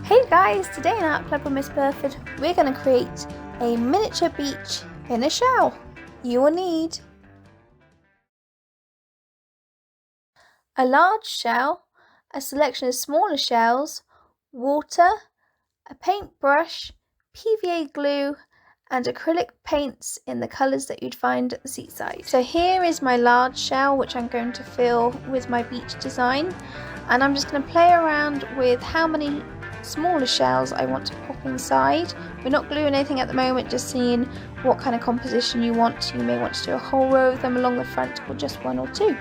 Hey guys, today in Art Club with Miss Burford, we're going to create a miniature beach in a shell. You will need a large shell, a selection of smaller shells, water, a paintbrush, PVA glue and acrylic paints in the colours that you'd find at the seaside. So here is my large shell which I'm going to fill with my beach design, and I'm just going to play around with how many smaller shells I want to pop inside. We're not gluing anything at the moment, just seeing what kind of composition you want. You may want to do a whole row of them along the front or just one or two.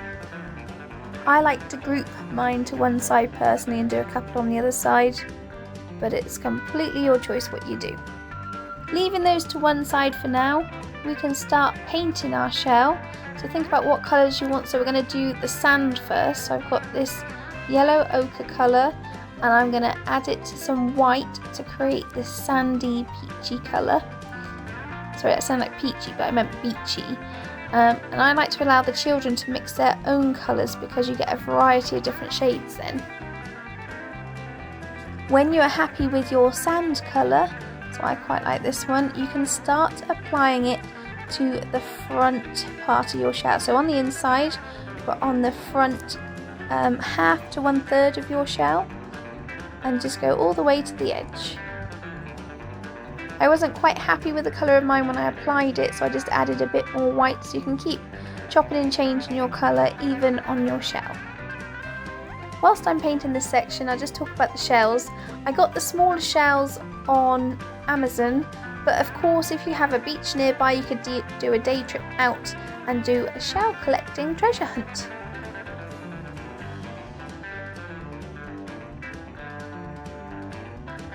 I like to group mine to one side personally and do a couple on the other side, but it's completely your choice what you do. Leaving those to one side for now, we can start painting our shell. So think about what colours you want. So we're going to do the sand first. So I've got this yellow ochre colour, and I'm going to add it to some white to create this sandy peachy colour. Sorry, that sounded like peachy, but I meant beachy. And I like to allow the children to mix their own colours because you get a variety of different shades then. When you are happy with your sand colour, so I quite like this one, you can start applying it to the front part of your shell. So on the inside, but on the front half to 1/3 of your shell, and just go all the way to the edge. I wasn't quite happy with the colour of mine when I applied it, so I just added a bit more white, so you can keep chopping and changing your colour even on your shell. Whilst I'm painting this section, I'll just talk about the shells. I got the smaller shells on Amazon, but of course if you have a beach nearby, you could do a day trip out and do a shell collecting treasure hunt.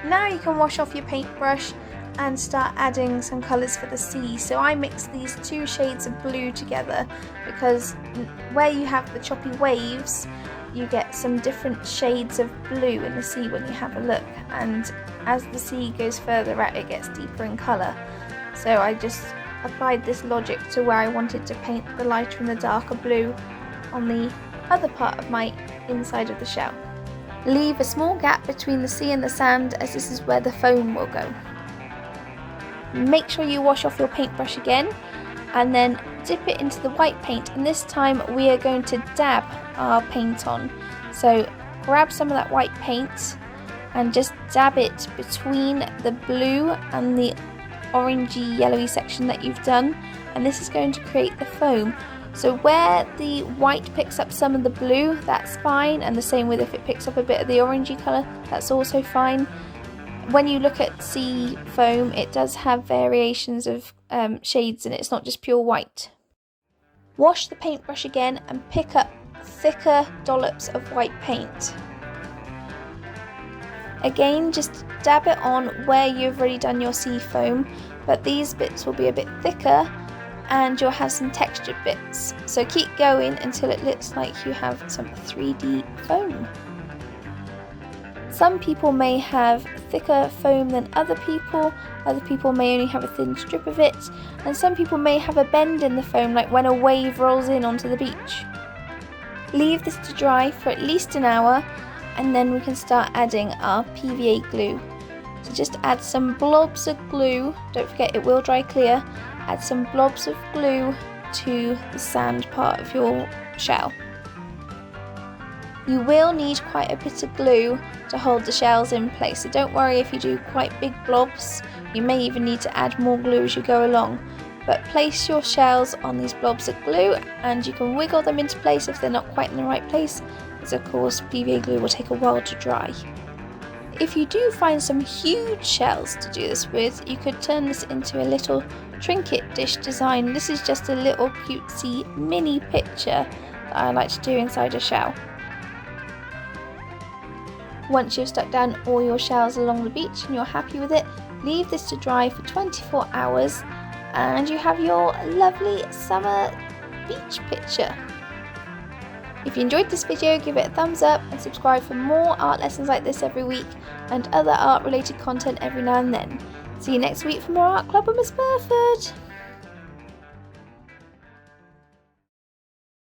Now you can wash off your paintbrush and start adding some colours for the sea. So I mixed these two shades of blue together because where you have the choppy waves, you get some different shades of blue in the sea when you have a look, and as the sea goes further out it gets deeper in colour. So I just applied this logic to where I wanted to paint the lighter and the darker blue on the other part of my inside of the shell. Leave a small gap between the sea and the sand, as this is where the foam will go. Make sure you wash off your paintbrush again and then dip it into the white paint, and this time we are going to dab our paint on. So grab some of that white paint and just dab it between the blue and the orangey yellowy section that you've done, and this is going to create the foam. So where the white picks up some of the blue, that's fine, and the same with if it picks up a bit of the orangey colour, that's also fine. When you look at sea foam, it does have variations of shades in it, it's not just pure white. Wash the paintbrush again and pick up thicker dollops of white paint. Again, just dab it on where you've already done your sea foam, but these bits will be a bit thicker and you'll have some textured bits. So keep going until it looks like you have some 3D foam. Some people may have thicker foam than other people may only have a thin strip of it, and some people may have a bend in the foam, like when a wave rolls in onto the beach. Leave this to dry for at least an hour, and then we can start adding our PVA glue. So just add some blobs of glue, don't forget it will dry clear. Add some blobs of glue to the sand part of your shell. You will need quite a bit of glue to hold the shells in place, so don't worry if you do quite big blobs. You may even need to add more glue as you go along. But place your shells on these blobs of glue and you can wiggle them into place if they're not quite in the right place, as of course PVA glue will take a while to dry. If you do find some huge shells to do this with, you could turn this into a little trinket dish design. This is just a little cutesy mini picture that I like to do inside a shell. Once you've stuck down all your shells along the beach and you're happy with it, leave this to dry for 24 hours and you have your lovely summer beach picture. If you enjoyed this video, give it a thumbs up and subscribe for more art lessons like this every week and other art related content every now and then. See you next week for more Art Club with Miss Burford.